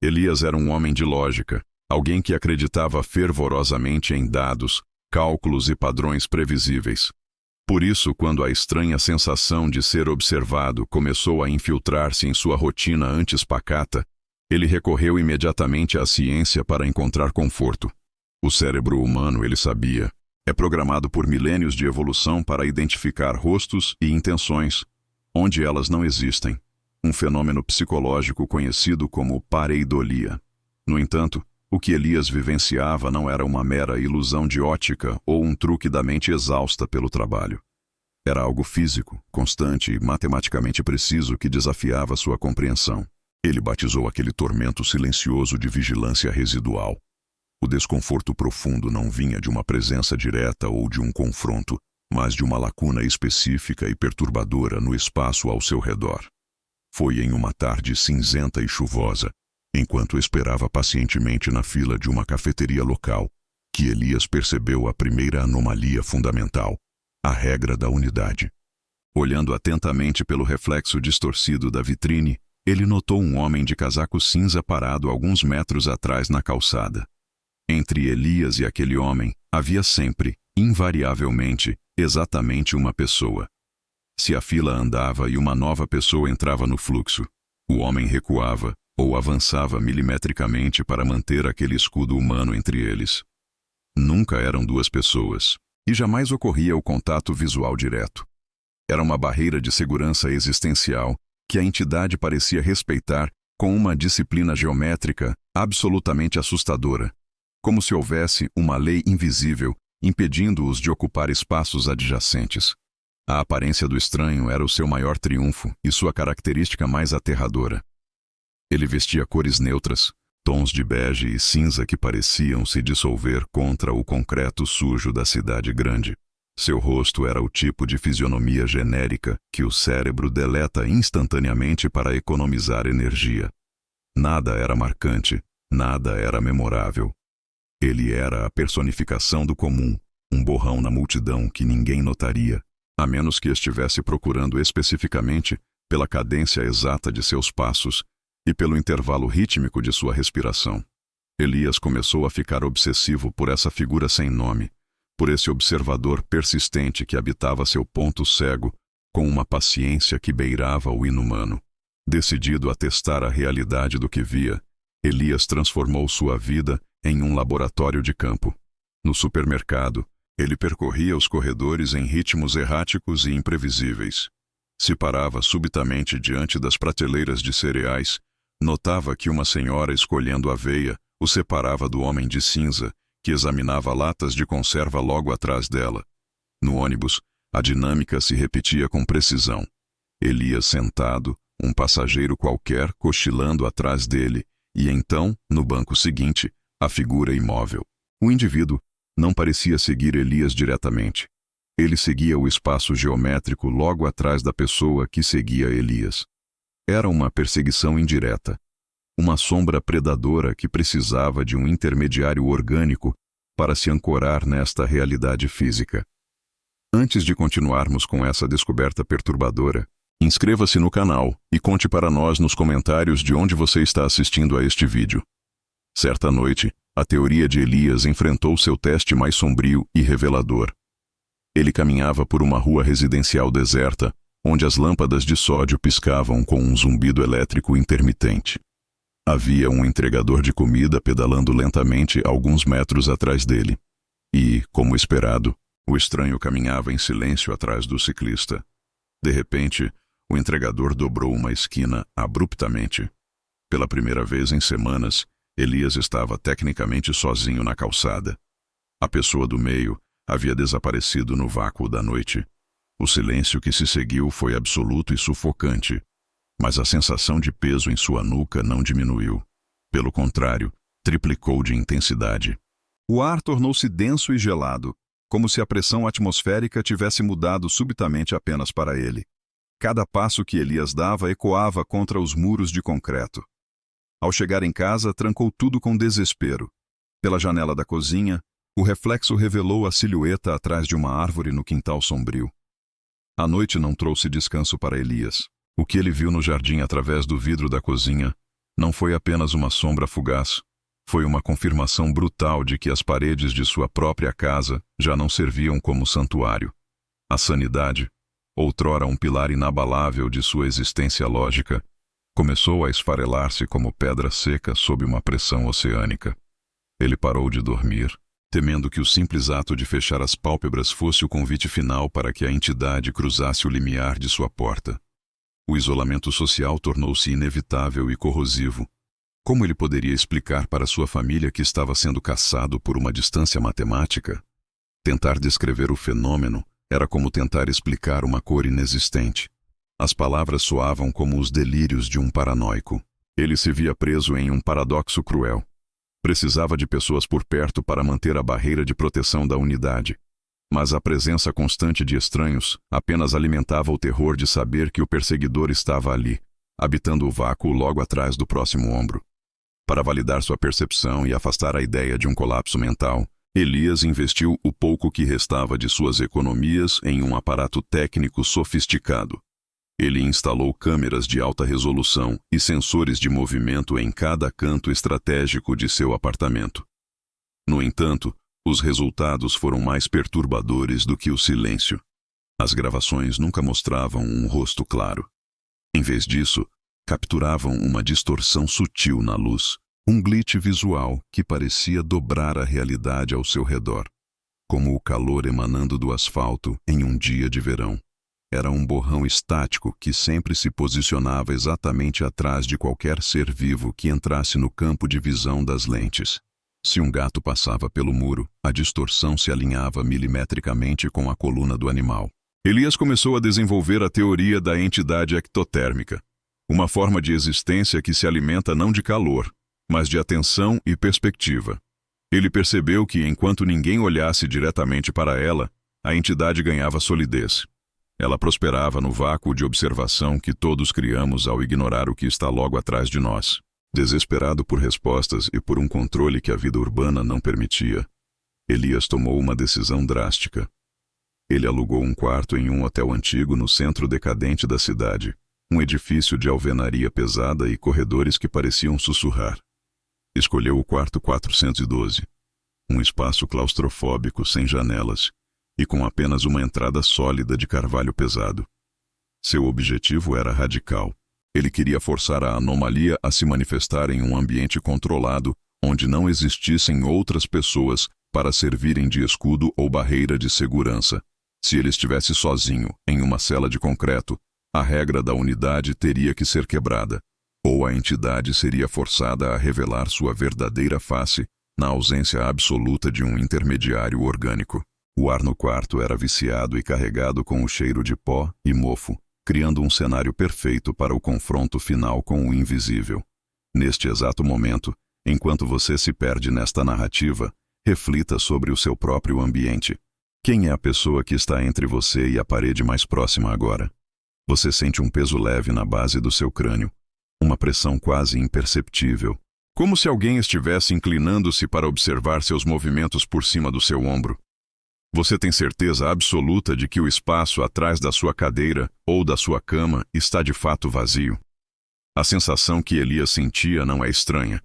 Elias era um homem de lógica, alguém que acreditava fervorosamente em dados, cálculos e padrões previsíveis. Por isso, quando a estranha sensação de ser observado começou a infiltrar-se em sua rotina antes pacata, ele recorreu imediatamente à ciência para encontrar conforto. O cérebro humano, ele sabia, é programado por milênios de evolução para identificar rostos e intenções, onde elas não existem. Um fenômeno psicológico conhecido como pareidolia. No entanto, o que Elias vivenciava não era uma mera ilusão de ótica ou um truque da mente exausta pelo trabalho. Era algo físico, constante e matematicamente preciso que desafiava sua compreensão. Ele batizou aquele tormento silencioso de vigilância residual. O desconforto profundo não vinha de uma presença direta ou de um confronto, mas de uma lacuna específica e perturbadora no espaço ao seu redor. Foi em uma tarde cinzenta e chuvosa, enquanto esperava pacientemente na fila de uma cafeteria local, que Elias percebeu a primeira anomalia fundamental, a regra da unidade. Olhando atentamente pelo reflexo distorcido da vitrine, ele notou um homem de casaco cinza parado alguns metros atrás na calçada. Entre Elias e aquele homem, havia sempre, invariavelmente, exatamente uma pessoa. Se a fila andava e uma nova pessoa entrava no fluxo, o homem recuava ou avançava milimetricamente para manter aquele escudo humano entre eles. Nunca eram duas pessoas, e jamais ocorria o contato visual direto. Era uma barreira de segurança existencial que a entidade parecia respeitar com uma disciplina geométrica absolutamente assustadora, como se houvesse uma lei invisível impedindo-os de ocupar espaços adjacentes. A aparência do estranho era o seu maior triunfo e sua característica mais aterradora. Ele vestia cores neutras, tons de bege e cinza que pareciam se dissolver contra o concreto sujo da cidade grande. Seu rosto era o tipo de fisionomia genérica que o cérebro deleta instantaneamente para economizar energia. Nada era marcante, nada era memorável. Ele era a personificação do comum, um borrão na multidão que ninguém notaria, a menos que estivesse procurando especificamente pela cadência exata de seus passos e pelo intervalo rítmico de sua respiração. Elias começou a ficar obsessivo por essa figura sem nome, por esse observador persistente que habitava seu ponto cego com uma paciência que beirava o inumano. Decidido a testar a realidade do que via, Elias transformou sua vida em um laboratório de campo. No supermercado, ele percorria os corredores em ritmos erráticos e imprevisíveis. Se parava subitamente diante das prateleiras de cereais, notava que uma senhora escolhendo aveia o separava do homem de cinza, que examinava latas de conserva logo atrás dela. No ônibus, a dinâmica se repetia com precisão. Elias sentado, um passageiro qualquer cochilando atrás dele, e então, no banco seguinte, a figura imóvel. O indivíduo não parecia seguir Elias diretamente. Ele seguia o espaço geométrico logo atrás da pessoa que seguia Elias. Era uma perseguição indireta, uma sombra predadora que precisava de um intermediário orgânico para se ancorar nesta realidade física. Antes de continuarmos com essa descoberta perturbadora, inscreva-se no canal e conte para nós nos comentários de onde você está assistindo a este vídeo. Certa noite, a teoria de Elias enfrentou seu teste mais sombrio e revelador. Ele caminhava por uma rua residencial deserta, onde as lâmpadas de sódio piscavam com um zumbido elétrico intermitente. Havia um entregador de comida pedalando lentamente alguns metros atrás dele. E, como esperado, o estranho caminhava em silêncio atrás do ciclista. De repente, o entregador dobrou uma esquina abruptamente. Pela primeira vez em semanas, Elias estava tecnicamente sozinho na calçada. A pessoa do meio havia desaparecido no vácuo da noite. O silêncio que se seguiu foi absoluto e sufocante, mas a sensação de peso em sua nuca não diminuiu. Pelo contrário, triplicou de intensidade. O ar tornou-se denso e gelado, como se a pressão atmosférica tivesse mudado subitamente apenas para ele. Cada passo que Elias dava ecoava contra os muros de concreto. Ao chegar em casa, trancou tudo com desespero. Pela janela da cozinha, o reflexo revelou a silhueta atrás de uma árvore no quintal sombrio. A noite não trouxe descanso para Elias. O que ele viu no jardim através do vidro da cozinha Não foi apenas uma sombra fugaz. Foi uma confirmação brutal de que as paredes de sua própria casa já não serviam como santuário. A sanidade, outrora um pilar inabalável de sua existência lógica, começou a esfarelar-se como pedra seca sob uma pressão oceânica. Ele parou de dormir, temendo que o simples ato de fechar as pálpebras fosse o convite final para que a entidade cruzasse o limiar de sua porta. O isolamento social tornou-se inevitável e corrosivo. Como ele poderia explicar para sua família que estava sendo caçado por uma distância matemática? Tentar descrever o fenômeno era como tentar explicar uma cor inexistente. As palavras soavam como os delírios de um paranoico. Ele se via preso em um paradoxo cruel. Precisava de pessoas por perto para manter a barreira de proteção da unidade. Mas a presença constante de estranhos apenas alimentava o terror de saber que o perseguidor estava ali, habitando o vácuo logo atrás do próximo ombro. Para validar sua percepção e afastar a ideia de um colapso mental, Elias investiu o pouco que restava de suas economias em um aparato técnico sofisticado. Ele instalou câmeras de alta resolução e sensores de movimento em cada canto estratégico de seu apartamento. No entanto, os resultados foram mais perturbadores do que o silêncio. As gravações nunca mostravam um rosto claro. Em vez disso, capturavam uma distorção sutil na luz, um glitch visual que parecia dobrar a realidade ao seu redor, como o calor emanando do asfalto em um dia de verão. Era um borrão estático que sempre se posicionava exatamente atrás de qualquer ser vivo que entrasse no campo de visão das lentes. Se um gato passava pelo muro, a distorção se alinhava milimetricamente com a coluna do animal. Elias começou a desenvolver a teoria da entidade ectotérmica, uma forma de existência que se alimenta não de calor, mas de atenção e perspectiva. Ele percebeu que, enquanto ninguém olhasse diretamente para ela, a entidade ganhava solidez. Ela prosperava no vácuo de observação que todos criamos ao ignorar o que está logo atrás de nós. Desesperado por respostas e por um controle que a vida urbana não permitia, Elias tomou uma decisão drástica. Ele alugou um quarto em um hotel antigo no centro decadente da cidade, um edifício de alvenaria pesada e corredores que pareciam sussurrar. Escolheu o quarto 412, um espaço claustrofóbico sem janelas e com apenas uma entrada sólida de carvalho pesado. Seu objetivo era radical. Ele queria forçar a anomalia a se manifestar em um ambiente controlado, onde não existissem outras pessoas para servirem de escudo ou barreira de segurança. Se ele estivesse sozinho, em uma cela de concreto, a regra da unidade teria que ser quebrada, ou a entidade seria forçada a revelar sua verdadeira face na ausência absoluta de um intermediário orgânico. O ar no quarto era viciado e carregado com o cheiro de pó e mofo, criando um cenário perfeito para o confronto final com o invisível. Neste exato momento, enquanto você se perde nesta narrativa, reflita sobre o seu próprio ambiente. Quem é a pessoa que está entre você e a parede mais próxima agora? Você sente um peso leve na base do seu crânio, uma pressão quase imperceptível, como se alguém estivesse inclinando-se para observar seus movimentos por cima do seu ombro. Você tem certeza absoluta de que o espaço atrás da sua cadeira ou da sua cama está de fato vazio? A sensação que Elias sentia não é estranha.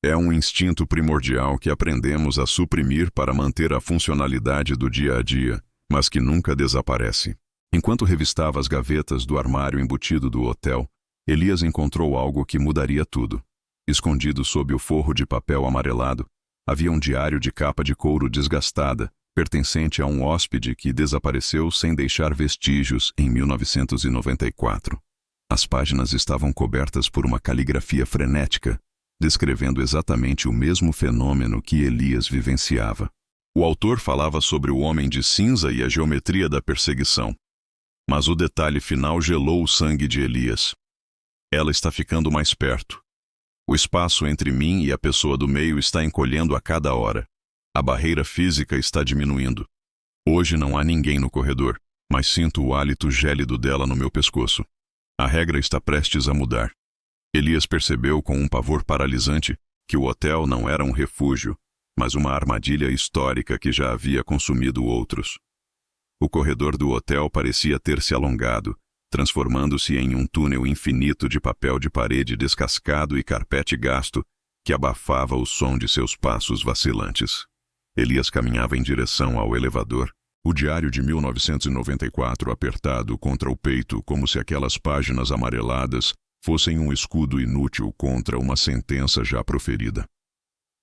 É um instinto primordial que aprendemos a suprimir para manter a funcionalidade do dia a dia, mas que nunca desaparece. Enquanto revistava as gavetas do armário embutido do hotel, Elias encontrou algo que mudaria tudo. Escondido sob o forro de papel amarelado, havia um diário de capa de couro desgastada, pertencente a um hóspede que desapareceu sem deixar vestígios em 1994. As páginas estavam cobertas por uma caligrafia frenética, descrevendo exatamente o mesmo fenômeno que Elias vivenciava. O autor falava sobre o homem de cinza e a geometria da perseguição. Mas o detalhe final gelou o sangue de Elias. Ela está ficando mais perto. O espaço entre mim e a pessoa do meio está encolhendo a cada hora. A barreira física está diminuindo. Hoje não há ninguém no corredor, mas sinto o hálito gélido dela no meu pescoço. A regra está prestes a mudar. Elias percebeu com um pavor paralisante que o hotel não era um refúgio, mas uma armadilha histórica que já havia consumido outros. O corredor do hotel parecia ter se alongado, transformando-se em um túnel infinito de papel de parede descascado e carpete gasto que abafava o som de seus passos vacilantes. Elias caminhava em direção ao elevador, o diário de 1994 apertado contra o peito como se aquelas páginas amareladas fossem um escudo inútil contra uma sentença já proferida.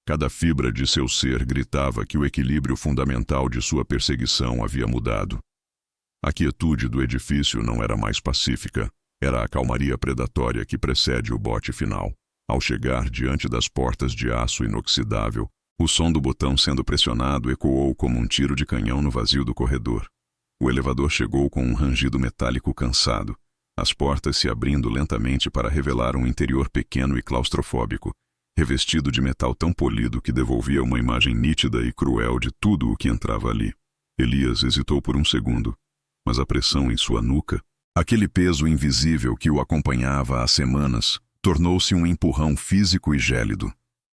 Cada fibra de seu ser gritava que o equilíbrio fundamental de sua perseguição havia mudado. A quietude do edifício não era mais pacífica, era a calmaria predatória que precede o bote final. Ao chegar diante das portas de aço inoxidável, o som do botão sendo pressionado ecoou como um tiro de canhão no vazio do corredor. O elevador chegou com um rangido metálico cansado, as portas se abrindo lentamente para revelar um interior pequeno e claustrofóbico, revestido de metal tão polido que devolvia uma imagem nítida e cruel de tudo o que entrava ali. Elias hesitou por um segundo, mas a pressão em sua nuca, aquele peso invisível que o acompanhava há semanas, tornou-se um empurrão físico e gélido.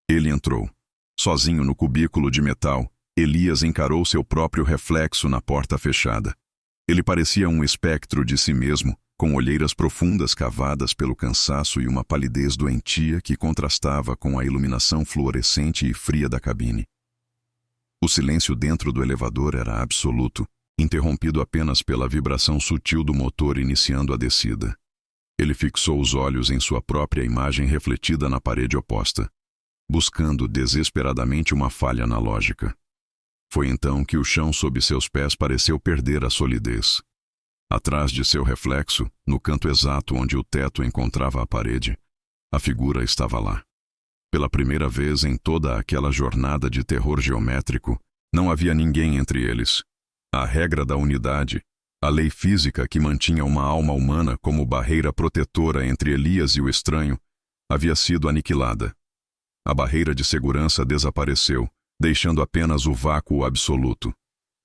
Ele entrou. Sozinho no cubículo de metal, Elias encarou seu próprio reflexo na porta fechada. Ele parecia um espectro de si mesmo, com olheiras profundas cavadas pelo cansaço e uma palidez doentia que contrastava com a iluminação fluorescente e fria da cabine. O silêncio dentro do elevador era absoluto, interrompido apenas pela vibração sutil do motor iniciando a descida. Ele fixou os olhos em sua própria imagem refletida na parede oposta, buscando desesperadamente uma falha na lógica. Foi então que o chão sob seus pés pareceu perder a solidez. Atrás de seu reflexo, no canto exato onde o teto encontrava a parede, a figura estava lá. Pela primeira vez em toda aquela jornada de terror geométrico, não havia ninguém entre eles. A regra da unidade, a lei física que mantinha uma alma humana como barreira protetora entre Elias e o estranho, havia sido aniquilada. A barreira de segurança desapareceu, deixando apenas o vácuo absoluto.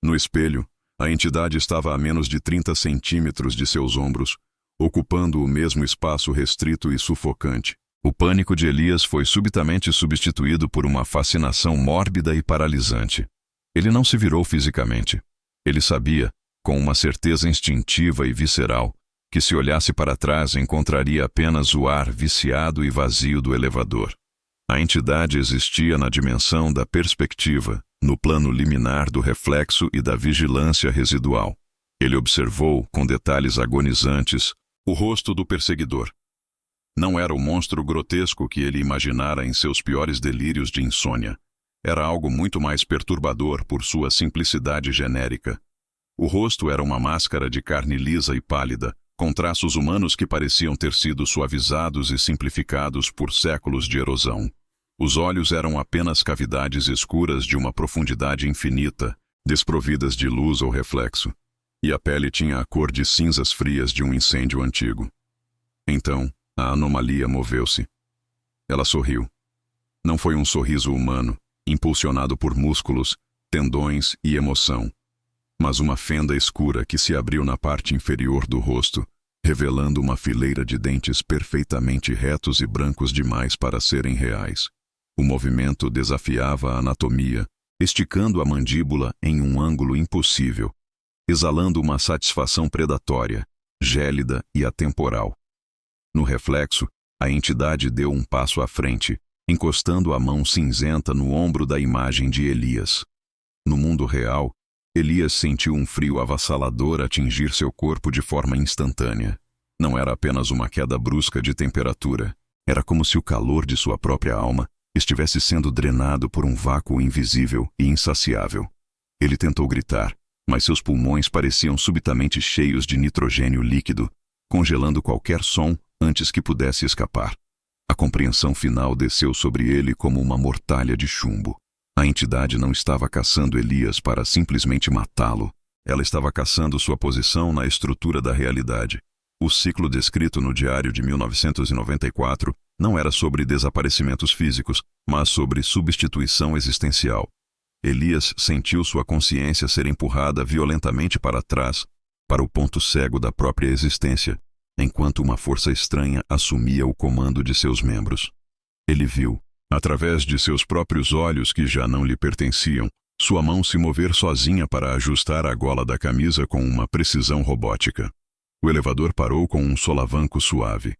No espelho, a entidade estava a menos de 30 centímetros de seus ombros, ocupando o mesmo espaço restrito e sufocante. O pânico de Elias foi subitamente substituído por uma fascinação mórbida e paralisante. Ele não se virou fisicamente. Ele sabia, com uma certeza instintiva e visceral, que se olhasse para trás encontraria apenas o ar viciado e vazio do elevador. A entidade existia na dimensão da perspectiva, no plano liminar do reflexo e da vigilância residual. Ele observou, com detalhes agonizantes, o rosto do perseguidor. Não era o monstro grotesco que ele imaginara em seus piores delírios de insônia. Era algo muito mais perturbador por sua simplicidade genérica. O rosto era uma máscara de carne lisa e pálida, com traços humanos que pareciam ter sido suavizados e simplificados por séculos de erosão. Os olhos eram apenas cavidades escuras de uma profundidade infinita, desprovidas de luz ou reflexo, e a pele tinha a cor de cinzas frias de um incêndio antigo. Então, a anomalia moveu-se. Ela sorriu. Não foi um sorriso humano, impulsionado por músculos, tendões e emoção, mas uma fenda escura que se abriu na parte inferior do rosto, revelando uma fileira de dentes perfeitamente retos e brancos demais para serem reais. O movimento desafiava a anatomia, esticando a mandíbula em um ângulo impossível, exalando uma satisfação predatória, gélida e atemporal. No reflexo, a entidade deu um passo à frente, encostando a mão cinzenta no ombro da imagem de Elias. No mundo real, Elias sentiu um frio avassalador atingir seu corpo de forma instantânea. Não era apenas uma queda brusca de temperatura, era como se o calor de sua própria alma estivesse sendo drenado por um vácuo invisível e insaciável. Ele tentou gritar, mas seus pulmões pareciam subitamente cheios de nitrogênio líquido, congelando qualquer som antes que pudesse escapar. A compreensão final desceu sobre ele como uma mortalha de chumbo. A entidade não estava caçando Elias para simplesmente matá-lo. Ela estava caçando sua posição na estrutura da realidade. O ciclo descrito no diário de 1994 não era sobre desaparecimentos físicos, mas sobre substituição existencial. Elias sentiu sua consciência ser empurrada violentamente para trás, para o ponto cego da própria existência, enquanto uma força estranha assumia o comando de seus membros. Ele viu, através de seus próprios olhos que já não lhe pertenciam, sua mão se mover sozinha para ajustar a gola da camisa com uma precisão robótica. O elevador parou com um solavanco suave.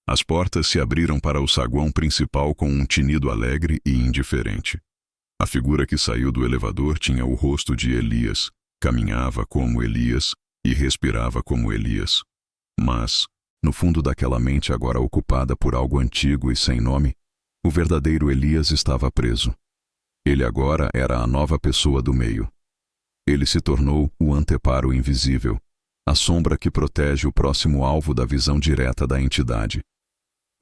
As portas se abriram para o saguão principal com um tinido alegre e indiferente. A figura que saiu do elevador tinha o rosto de Elias, caminhava como Elias e respirava como Elias. Mas, no fundo daquela mente agora ocupada por algo antigo e sem nome, o verdadeiro Elias estava preso. Ele agora era a nova pessoa do meio. Ele se tornou o anteparo invisível, a sombra que protege o próximo alvo da visão direta da entidade.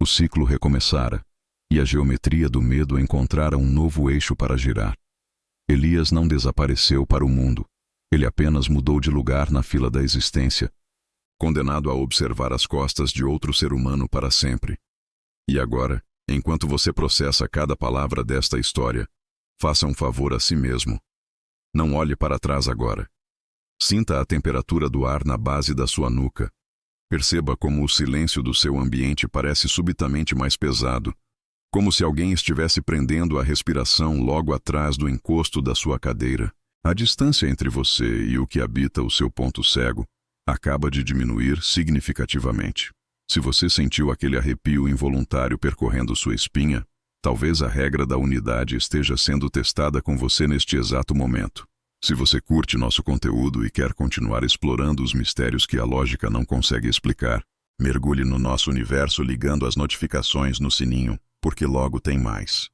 O ciclo recomeçara, e a geometria do medo encontrara um novo eixo para girar. Elias não desapareceu para o mundo, ele apenas mudou de lugar na fila da existência, condenado a observar as costas de outro ser humano para sempre. E agora, enquanto você processa cada palavra desta história, faça um favor a si mesmo. Não olhe para trás agora. Sinta a temperatura do ar na base da sua nuca. Perceba como o silêncio do seu ambiente parece subitamente mais pesado, como se alguém estivesse prendendo a respiração logo atrás do encosto da sua cadeira. A distância entre você e o que habita o seu ponto cego acaba de diminuir significativamente. Se você sentiu aquele arrepio involuntário percorrendo sua espinha, talvez a regra da unidade esteja sendo testada com você neste exato momento. Se você curte nosso conteúdo e quer continuar explorando os mistérios que a lógica não consegue explicar, mergulhe no nosso universo ligando as notificações no sininho, porque logo tem mais.